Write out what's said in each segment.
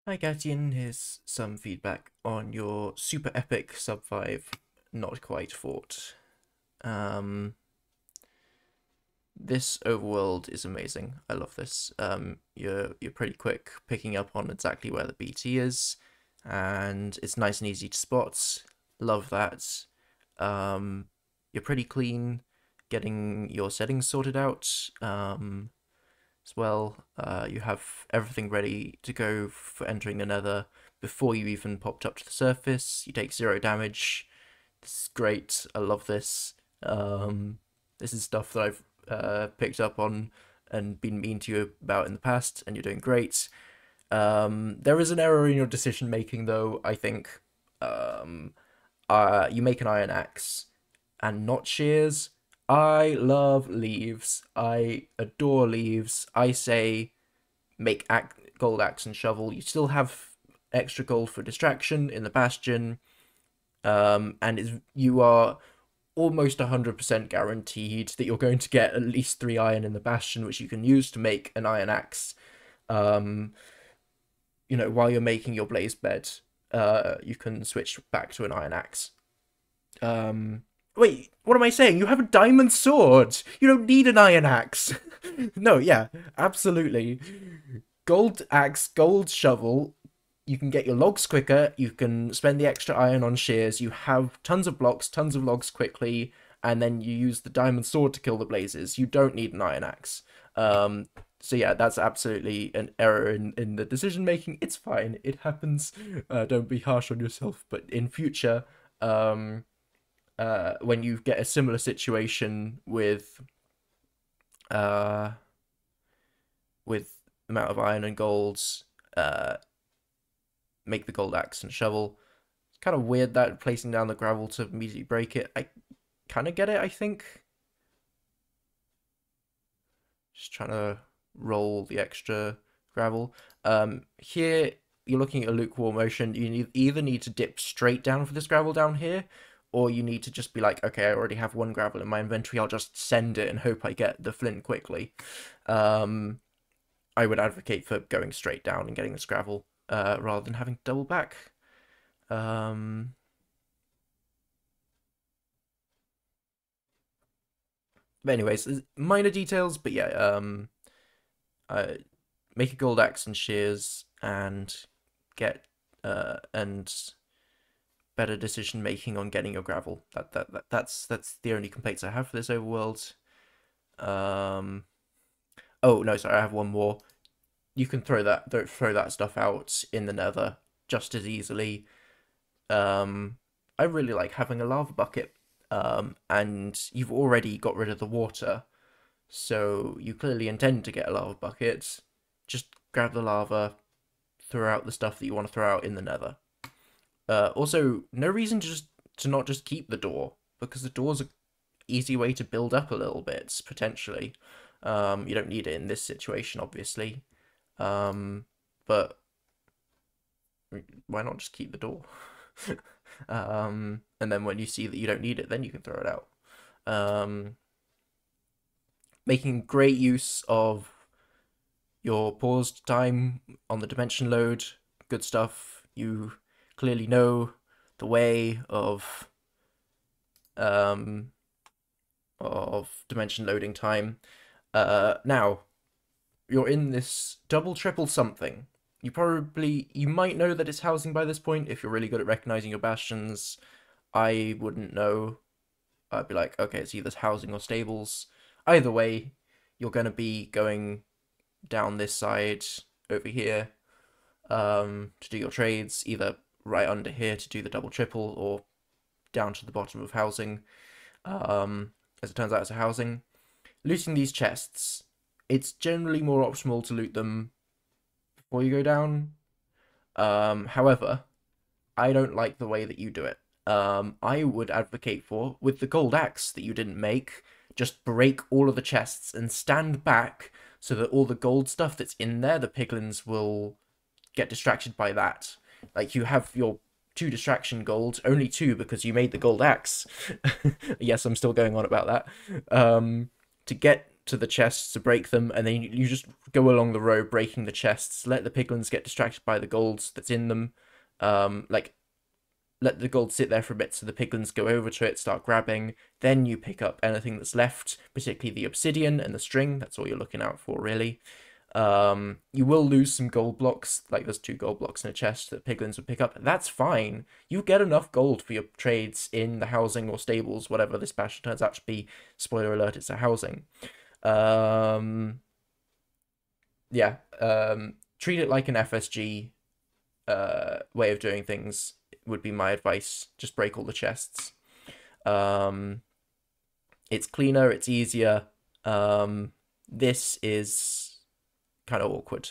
Hi Katian, here's some feedback on your super epic sub 5 not quite fort. This overworld is amazing. I love this. You're pretty quick picking up on exactly where the BT is, and it's nice and easy to spot. Love that. You're pretty clean getting your settings sorted out. As well. You have everything ready to go for entering the nether before you even popped up to the surface. You take 0 damage. This is great. I love this. This is stuff that I've picked up on and been mean to you about in the past, and you're doing great. There is an error in your decision making, though, I think. You make an iron axe and not shears. I love leaves. I adore leaves. I say make gold axe and shovel. You still have extra gold for distraction in the bastion, and you are almost 100% guaranteed that you're going to get at least 3 iron in the bastion, which you can use to make an iron axe. While you're making your blaze bed, you can switch back to an iron axe. Wait, what am I saying? You have a diamond sword! You don't need an iron axe! No, yeah, absolutely. Gold axe, gold shovel, you can get your logs quicker, you can spend the extra iron on shears, you have tons of blocks, tons of logs quickly, and then you use the diamond sword to kill the blazes. You don't need an iron axe. So yeah, that's absolutely an error in the decision making. It's fine, it happens. Don't be harsh on yourself, but in future, when you get a similar situation with amount of iron and golds, make the gold axe and shovel. It's kind of weird that placing down the gravel to immediately break it. I kind of get it, I think. Just trying to roll the extra gravel. Here, you're looking at a lukewarm motion. You either need to dip straight down for this gravel down here, or you need to just be like, okay, I already have 1 gravel in my inventory, I'll just send it and hope I get the flint quickly. I would advocate for going straight down and getting this gravel, rather than having to double back. But anyways, minor details, but yeah, make a gold axe and shears and get, and better decision making on getting your gravel. That's the only complaints I have for this overworld. Oh no, sorry, I have one more. You can throw that stuff out in the nether just as easily. I really like having a lava bucket. And you've already got rid of the water, so you clearly intend to get a lava bucket. Just grab the lava, throw out the stuff that you want to throw out in the nether. Also, no reason to not just keep the door, because the door's an easy way to build up a little bit, potentially. You don't need it in this situation, obviously. But why not just keep the door? And then when you see that you don't need it, then you can throw it out. Making great use of your paused time on the dimension load. Good stuff. You clearly know the way of dimension loading time. Now, you're in this double, triple something. You might know that it's housing by this point if you're really good at recognizing your bastions. I wouldn't know. I'd be like, okay, it's either housing or stables. Either way, you're going to be going down this side over here to do your trades, either right under here to do the double triple or down to the bottom of housing. As it turns out, it's a housing. Looting these chests, it's generally more optimal to loot them before you go down. However, I don't like the way that you do it. I would advocate for, with the gold axe that you didn't make, just break all of the chests and stand back so that all the gold stuff that's in there, the piglins will get distracted by that. Like, you have your 2 distraction gold, only 2 because you made the gold axe. Yes, I'm still going on about that. To to the chests to break them, and then you just go along the row breaking the chests. Let the piglins get distracted by the gold that's in them. Like, let the gold sit there for a bit so the piglins go over to it, start grabbing. Then you pick up anything that's left, particularly the obsidian and the string. That's all you're looking out for, really. You will lose some gold blocks, like there's 2 gold blocks in a chest that piglins would pick up. That's fine. You get enough gold for your trades in the housing or stables, whatever this bastion turns out to be. Spoiler alert, it's a housing. Yeah, treat it like an FSG way of doing things would be my advice. Just break all the chests. It's cleaner, it's easier. This is kind of awkward.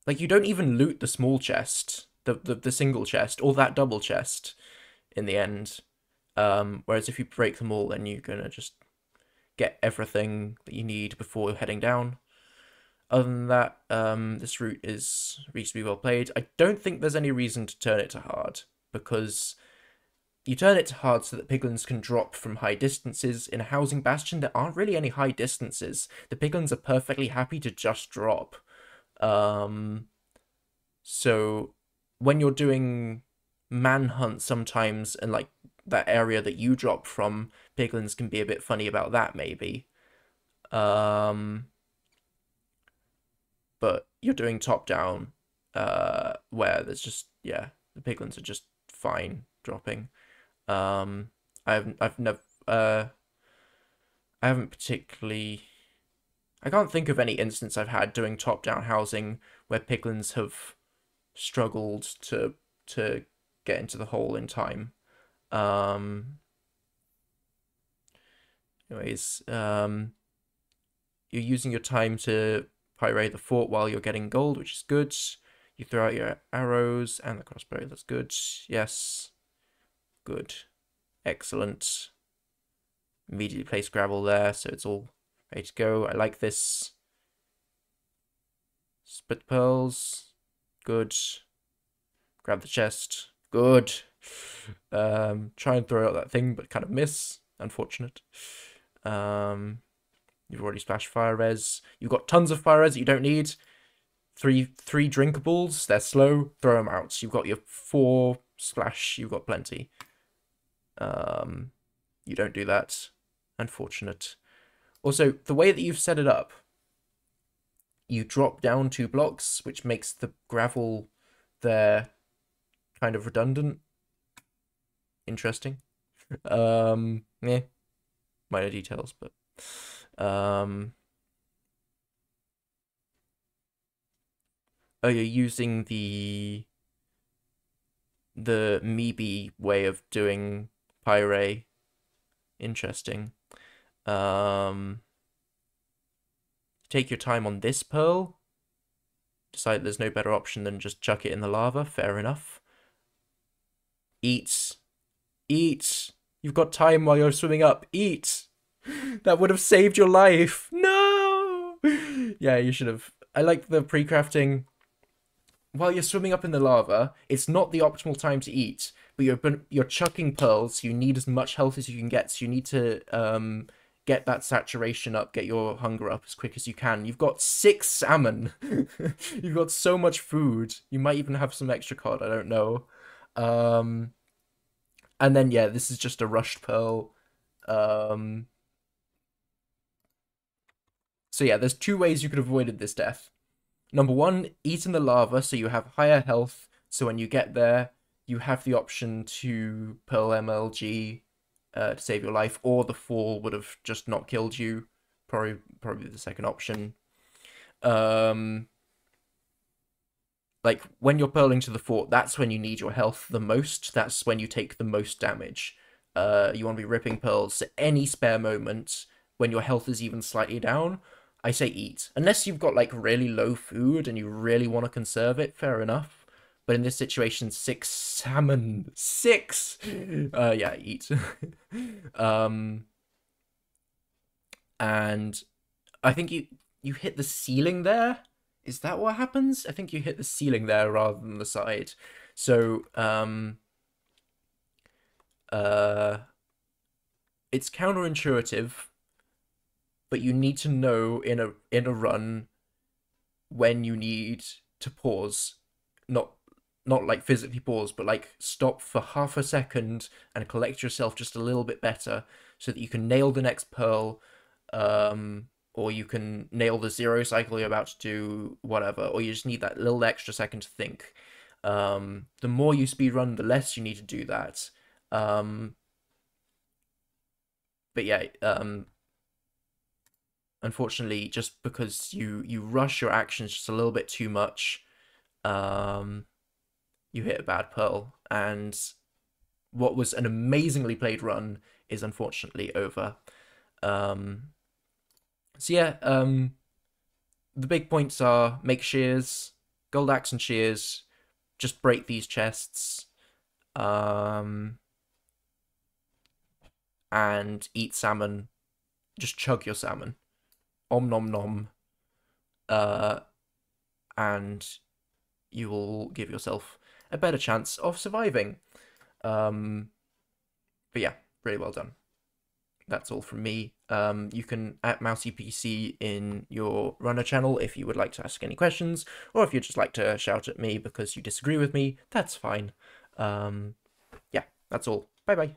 Like, you don't even loot the small chest, the single chest, or that double chest in the end. Whereas if you break them all, then you're gonna just get everything that you need before heading down. Other than that, this route is reasonably well played. I don't think there's any reason to turn it to hard, because you turn it to hard so that piglins can drop from high distances. In a housing bastion, there aren't really any high distances. The piglins are perfectly happy to just drop. So when you're doing manhunt sometimes, and like that area that you drop from, piglins can be a bit funny about that, maybe. But you're doing top down, where there's just, yeah, the piglins are just fine dropping. I've never, I haven't particularly, I can't think of any instance I've had doing top down housing where piglins have struggled to get into the hole in time. Anyways, you're using your time to pyrite the fort while you're getting gold, which is good. You throw out your arrows and the crossbow. That's good. Yes. Good. Excellent. Immediately place gravel there, so it's all ready to go. I like this. Split pearls. Good. Grab the chest. Good. Try and throw out that thing, but kind of miss. Unfortunate. You've already splashed fire res. You've got tons of fire res that you don't need. Three drinkables. They're slow. Throw them out. You've got your 4 splash. You've got plenty. You don't do that. Unfortunate. Also, the way that you've set it up, you drop down 2 blocks, which makes the gravel there kind of redundant. Interesting. Yeah. Minor details, but oh, you're using the Meebe way of doing Pyre. Interesting. Take your time on this pearl. Decide there's no better option than just chuck it in the lava. Fair enough. Eat. Eat. You've got time while you're swimming up. Eat. That would have saved your life. No! Yeah, you should have. I like the pre-crafting. While you're swimming up in the lava, it's not the optimal time to eat, but you're chucking pearls, so you need as much health as you can get, so you need to get that saturation up, get your hunger up as quick as you can. You've got 6 salmon. You've got so much food. You might even have some extra cod, I don't know. And then, yeah, this is just a rushed pearl. So yeah, there's 2 ways you could have avoided this death. Number 1, eat in the lava so you have higher health, so when you get there, you have the option to pearl MLG to save your life, or the fall would have just not killed you. Probably the second option. Like, when you're pearling to the fort, that's when you need your health the most. That's when you take the most damage. You want to be ripping pearls at any spare moment when your health is even slightly down. I say eat. Unless you've got, like, really low food and you really want to conserve it, fair enough. But in this situation, 6 salmon. 6! Yeah, eat. And I think you hit the ceiling there. Is that what happens? I think you hit the ceiling there rather than the side. So, it's counterintuitive, but you need to know in a run when you need to pause, not like physically pause, but like stop for half a second and collect yourself just a little bit better so that you can nail the next pearl, or you can nail the zero cycle you're about to do, whatever, or you just need that little extra second to think. The more you speedrun, the less you need to do that. But yeah, unfortunately, just because you rush your actions just a little bit too much, um, you hit a bad pearl, and what was an amazingly played run is unfortunately over. Um, so yeah, the big points are make shears, gold axe and shears, just break these chests, um, and eat salmon. Just chug your salmon, om nom nom, uh, and you will give yourself a better chance of surviving. But yeah, really well done. That's all from me. You can at MouseyPC in your runner channel if you would like to ask any questions, or if you'd just like to shout at me because you disagree with me, that's fine. Yeah, that's all. Bye bye.